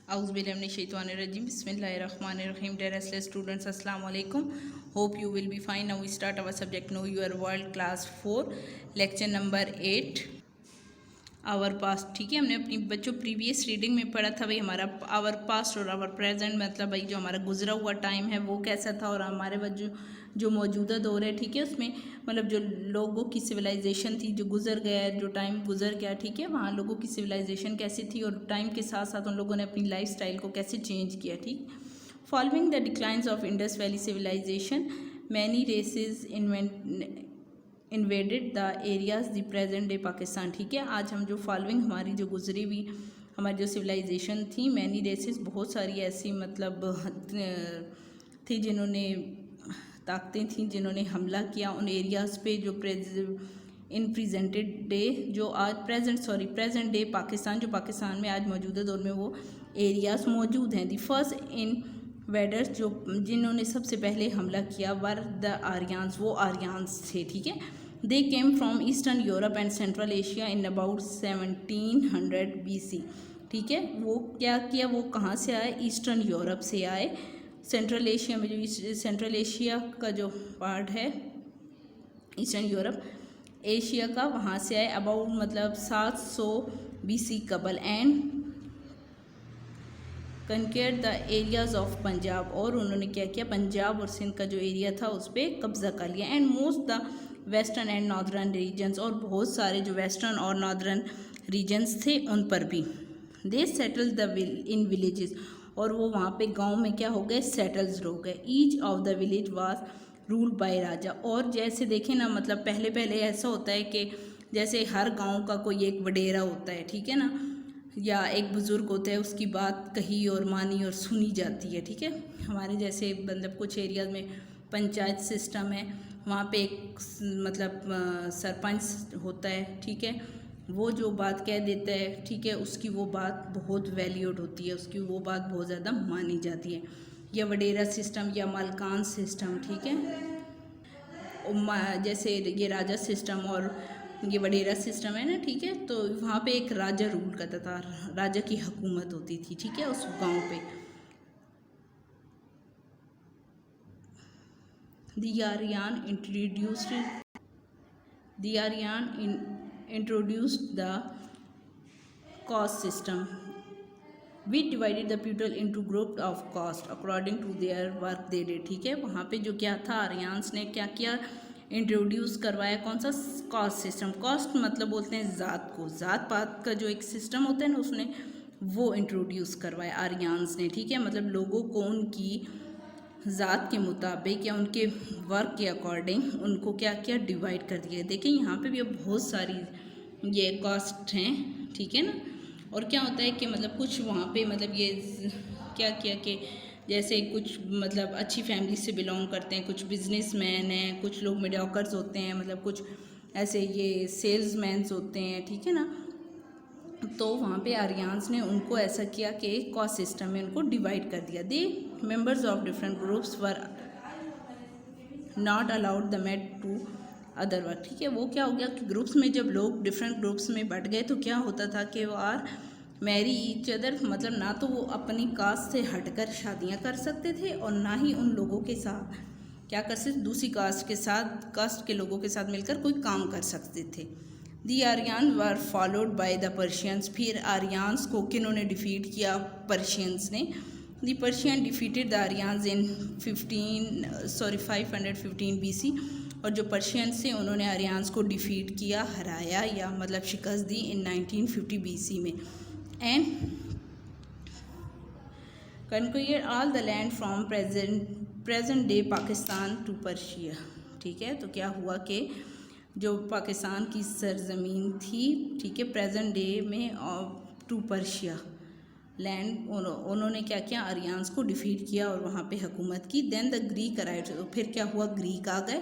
Auzubillahiminash-shaytanir-rajim. Bismillahir-rahmanir-rahim. Dear restless students, Assalamu alaikum. Hope you will be fine. Now we start our subject Know Your World Class 4, lecture number 8. Our past, ठीक है। हमने अपनी बच्चों previous reading में पढ़ा था भाई हमारा आवर पास्ट और आवर प्रेजेंट, मतलब भाई जो हमारा गुजरा हुआ टाइम है वो कैसा था और हमारे बच्चों जो मौजूदा दौर है, ठीक है, उसमें मतलब जो लोगों की सिविलाइजेशन थी, जो गुजर गया, जो टाइम गुजर गया, ठीक है, वहाँ लोगों की सिविलाइजेशन कैसी थी और टाइम के साथ साथ उन लोगों ने अपनी लाइफ स्टाइल को कैसे चेंज किया, ठीक। Following the declines of Indus valley civilisation many races invaded the areas the present day Pakistan, ठीक है। आज हम जो फॉलोइंग हमारी जो गुजरी हुई हमारी जो सिविलाइजेशन थी, मैनी रेसेस, बहुत सारी ऐसी मतलब थी जिन्होंने ताकतें थी जिन्होंने हमला किया उन एरियाज़ पे जो इन प्रेजेंटेड डे जो आज प्रेजेंट डे पाकिस्तान, जो पाकिस्तान में आज मौजूदा दौर में वो एरियाज़ मौजूद हैं। दी फर्स्ट इन वेडर्स, जो जिन्होंने सबसे पहले हमला किया, वर द आर्यंस, वो आर्यंस थे, ठीक है। They came from eastern Europe and central Asia in about 1700 BC, ठीक है। वो क्या किया, वो कहाँ से आए, ईस्टर्न यूरोप से आए। सेंट्रल एशिया में जो सेंट्रल एशिया का जो पार्ट है ईस्टर्न यूरोप एशिया का, वहाँ से आए अबाउट मतलब 700 BC कबल and conquered the areas of Punjab, और उन्होंने क्या किया, पंजाब और सिंध का जो एरिया था उस पर कब्ज़ा कर लिया। And most the western and northern regions, और बहुत सारे जो वेस्टर्न और नॉर्दर्न रीजन्स थे उन पर भी। दे सेटल द इन विलेजेस, और वो वहाँ पे गांव में क्या हो गए, सेटल्स हो गए। Each of the village was ruled by raja, और जैसे देखें ना, मतलब पहले पहले ऐसा होता है कि जैसे हर गांव का कोई एक वडेरा होता है, ठीक है ना, या एक बुज़ुर्ग होता है, उसकी बात कही और मानी और सुनी जाती है, ठीक है। हमारे जैसे मतलब कुछ एरियाज में पंचायत सिस्टम है, वहाँ पे एक मतलब सरपंच होता है, ठीक है, वो जो बात कह देता है, ठीक है, उसकी वो बात बहुत वैल्यूड होती है, उसकी वो बात बहुत ज़्यादा मानी जाती है। या वडेरा सिस्टम या मालकान सिस्टम, ठीक है, जैसे ये राजा सिस्टम और ये वडेरा सिस्टम है ना, ठीक है, तो वहाँ पे एक राजा रूल करता था, राजा की हुकूमत होती थी, ठीक है, उस गांव पे। The Aryan introduced the caste system. We divided the people into groups of caste according to their work they did, ठीक है। वहाँ पे जो क्या था, आर्यंस ने क्या किया, इंट्रोड्यूस करवाया, कौन सा, कास्ट सिस्टम। कास्ट मतलब बोलते हैं ज़ात को, ज़ात पात का जो एक सिस्टम होता है ना, उसने वो इंट्रोड्यूस करवाया आर्यंस ने, ठीक है। मतलब लोगों को उनकी ज़ात के मुताबिक या उनके वर्क के अकॉर्डिंग उनको क्या किया, डिवाइड कर दिया। देखिए यहाँ पे भी अब बहुत सारी ये कास्ट हैं, ठीक है ना। और क्या होता है कि मतलब कुछ वहाँ पे मतलब ये क्या किया कि जैसे कुछ मतलब अच्छी फैमिली से बिलोंग करते हैं, कुछ बिजनेसमैन हैं, कुछ लोग मीडियोकर्स होते हैं, मतलब कुछ ऐसे ये सेल्समैन्स होते हैं, ठीक है ना। तो वहाँ पे आर्यंस ने उनको ऐसा किया कि कास्ट सिस्टम में उनको डिवाइड कर दिया। They members of different groups were not allowed the mate to other work, ठीक है। वो क्या हो गया कि ग्रुप्स में जब लोग डिफरेंट ग्रुप्स में बट गए तो क्या होता था कि वो आर मैरी ईच अदर, मतलब ना तो वो अपनी कास्ट से हटकर शादियां कर सकते थे और ना ही उन लोगों के साथ क्या कर सकते, दूसरी कास्ट के साथ, कास्ट के लोगों के साथ मिलकर कोई काम कर सकते थे। The Aryan were followed by the Persians, फिर आर्यंस को किन्होंने डिफीट किया, पर्शियंस ने। The Persian defeated the Aryans in 515 BC, और जो पर्शियंस थे उन्होंने आर्यंस को डिफीट किया, हराया या मतलब शिकस्त दी इन 1950 BC में। And conquered all the land from present day Pakistan to Persia, ठीक है। तो क्या हुआ कि जो पाकिस्तान की सरजमीन थी, ठीक है, प्रेजेंट डे में टू पर्शिया लैंड, उन्होंने क्या किया, आर्यंस को डिफीट किया और वहाँ पे हुकूमत की। देन द ग्रीक अराइव्ड, तो फिर क्या हुआ, ग्रीक आ गए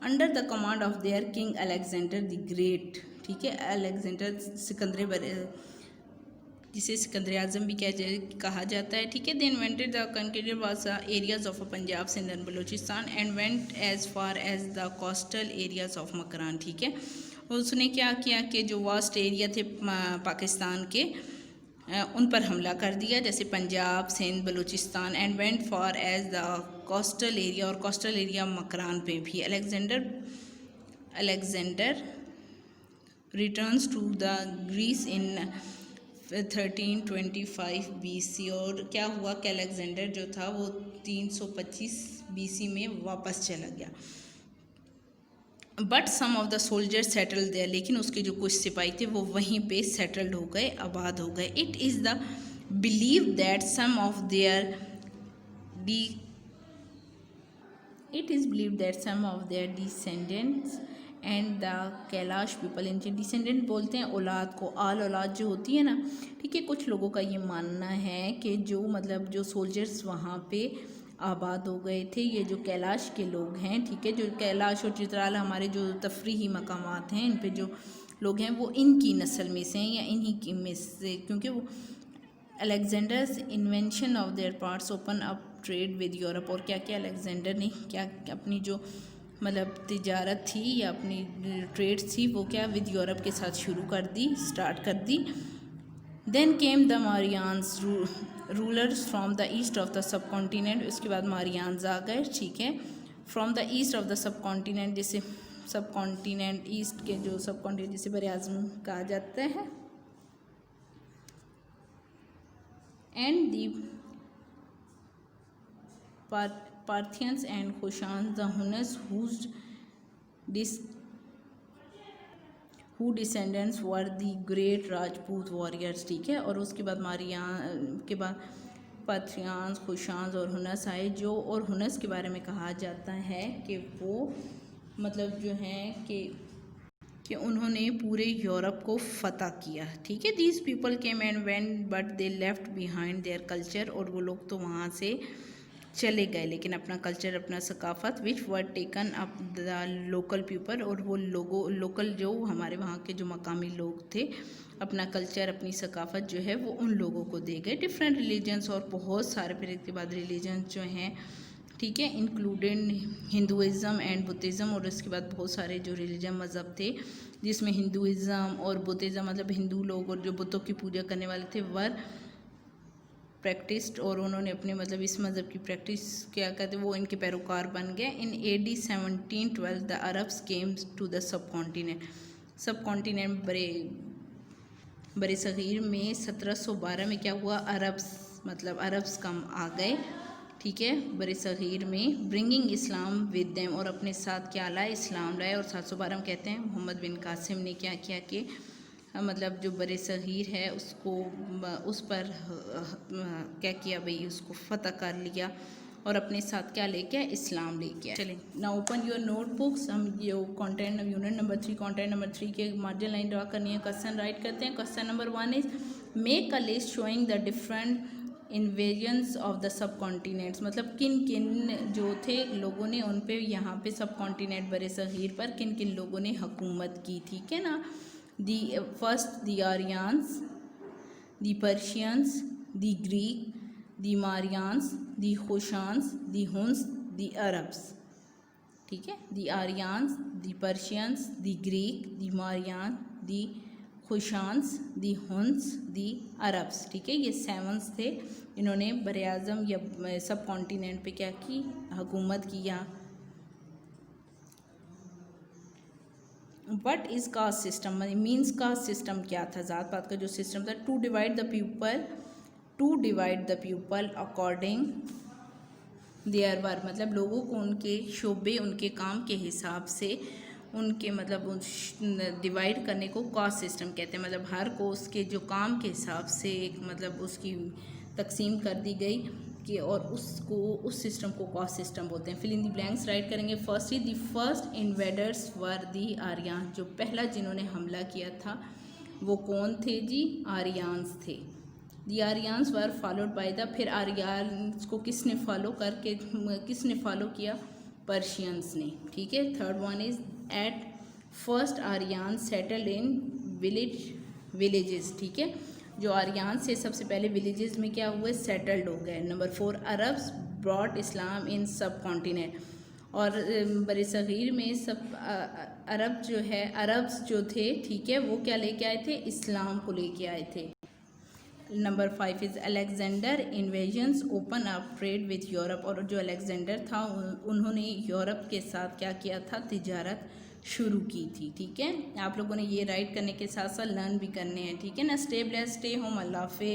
under the command of their king Alexander the great, ठीक है। अलेक्जेंडर सिकंदर, जिसे सिकंदर आजम भी कहा जाता है, ठीक है। They invented the concreted was areas of Punjab, Sindh and Baluchistan and went as far as the coastal areas of Makran, ठीक है। उसने क्या किया कि जो वास्ट एरिया थे पाकिस्तान के, उन पर हमला कर दिया, जैसे Punjab, Sindh, Balochistan and went for as the coastal area, और कोस्टल एरिया मकरान पे भी। Alexander returns to the Greece in 1325 BC, और क्या हुआ कि अलेक्जेंडर जो था वो 325 BC में वापस चला गया। But some of the soldiers settled there, लेकिन उसके जो कुछ सिपाही थे वो वहीं पे सेटल्ड हो गए, आबाद हो गए। It is the believe that some of their It is believed that some of their descendants and the Kalash people, इनके डिसेंडेंट बोलते हैं औलाद को, आल औलाद जो होती है ना, ठीक है। कुछ लोगों का ये मानना है कि जो मतलब जो सोल्जर्स वहाँ पे आबाद हो गए थे, ये जो कैलाश के लोग हैं, ठीक है, जो कैलाश और चित्राल हमारे जो तफरीही मकामात हैं, इन पे जो लोग हैं वो इनकी नस्ल में से हैं या इन्हीं की में से, क्योंकि वो Alexander's invention of their parts open up trade with Europe, और क्या क्या अलेक्जेंडर ने क्या अपनी जो मतलब तिजारत थी या अपनी ट्रेड्स थी वो क्या विद यूरोप के साथ शुरू कर दी, स्टार्ट कर दी। Then came the Mauryans rulers from the east of the subcontinent, उसके बाद मारियान्स आ गए, ठीक है, from the east of the subcontinent, जैसे सब कॉन्टिनेंट ईस्ट के जो सब कॉन्टिनेंट जिसे बर आज़म कहा जाता है। And the Parthians and Kushans, the Huns who descendants were the great Rajput warriors, ठीक है। और उसके बाद मारियान के बाद पार्थियंस, खुशांस और हुनस आए, जो और हुनस के बारे में कहा जाता है कि वो मतलब जो हैं कि उन्होंने पूरे यूरोप को फतह किया, ठीक है। These people came and went but they left behind their culture, और वो लोग तो वहाँ से चले गए लेकिन अपना कल्चर, अपना सकाफ़त, which were taken up the local people, और वो लोकल जो हमारे वहाँ के जो मकामी लोग थे, अपना कल्चर, अपनी सकाफ़त जो है वो उन लोगों को दे गए। डिफरेंट रिलीजन्स, और बहुत सारे फिर इसके बाद रिलीजन्स जो हैं, ठीक है, इंक्लूडेड हिंदुज़म एंड बुद्धिज़्म, और उसके बाद बहुत सारे जो रिलीजन मज़हब थे जिसमें हिंदुज़म और बुद्धिज़्म मतलब हिंदू लोग और जो बुतों की पूजा करने वाले थे वर प्रैक्टिस्ड, और उन्होंने अपने मतलब इस मज़हब की प्रैक्टिस क्या कहते वो इनके पैरोकार बन गए। In AD 1712 the Arabs came to the subcontinent बरे सग़ीर में 1712 में क्या हुआ, अरब्स मतलब अरब्स कम आ गए, ठीक है, बरे सग़ीर में, ब्रिंगिंग इस्लाम विद देम, और अपने साथ क्या लाए, इस्लाम लाए। और 712 में कहते हैं मोहम्मद बिन कासिम ने क्या किया कि मतलब जो बरे सग़ीर है उसको उस पर क्या किया भाई, उसको फ़तह कर लिया और अपने साथ क्या लेके आए, इस्लाम लेके आए। चलें, नाउ ओपन योर नोटबुक्स। हम जो content unit number 3 content number 3 के मार्जिन लाइन ड्रा करनी है, क्वेश्चन राइट करते हैं। Question number 1 is make a list showing the different invasions of the सब कॉन्टिनेंट्स, मतलब किन किन जो थे लोगों ने उन पे यहाँ पे सब कॉन्टिनेंट बरे सग़ीर पर किन किन लोगों ने हुकूमत की, ठीक है ना। First the Aryans, the Persians, the Greek, the Marians, the Kushans, the Huns, the Arabs, ठीक है। the Aryans, the Persians, the Greek, the Marian, the Kushans, the Huns, the Arabs, ठीक है। ये 7 थे, इन्होंने बरे आज़म या सब कॉन्टिनेंट पे क्या की, हुकूमत की। यहाँ what is caste system, means caste system क्या था, ज़ात पात का जो सिस्टम था। To divide the people according their work, मतलब लोगों को उनके शोबे उनके काम के हिसाब से उनके मतलब डिवाइड करने को कास्ट सिस्टम कहते हैं। मतलब हर को उसके जो काम के हिसाब से एक मतलब उसकी तकसीम कर दी गई कि और उसको उस सिस्टम को कास्ट सिस्टम बोलते हैं। Fill in the blanks write करेंगे। First the first invaders were the Aryan, जो पहला जिन्होंने हमला किया था वो कौन थे जी, आर्यंस थे। The Aryans were followed by the, फिर आर्यंस को किसने फॉलो किया, पर्शियंस ने, ठीक है। Third one is at first Aryans settled in villages, ठीक है। जो आर्यन से सबसे पहले विलेजेस में क्या हुए, सेटल्ड हो गए। नंबर 4 अरब्स ब्रॉट इस्लाम इन सब कॉन्टिनेंट, और बरे सग़ीर में सब अरब्स जो थे, ठीक है, वो क्या लेके आए थे, इस्लाम को लेके आए थे। Number 5 is Alexander invasions open up trade with Europe. और जो अलेक्जेंडर था उन्होंने यूरोप के साथ क्या किया था, तिजारत शुरू की थी। ठीक है, आप लोगों ने ये राइट करने के साथ साथ लर्न भी करने हैं। ठीक है ना। स्टे ब्लेस्ड, स्टे होम, अल्लाह हाफिज़।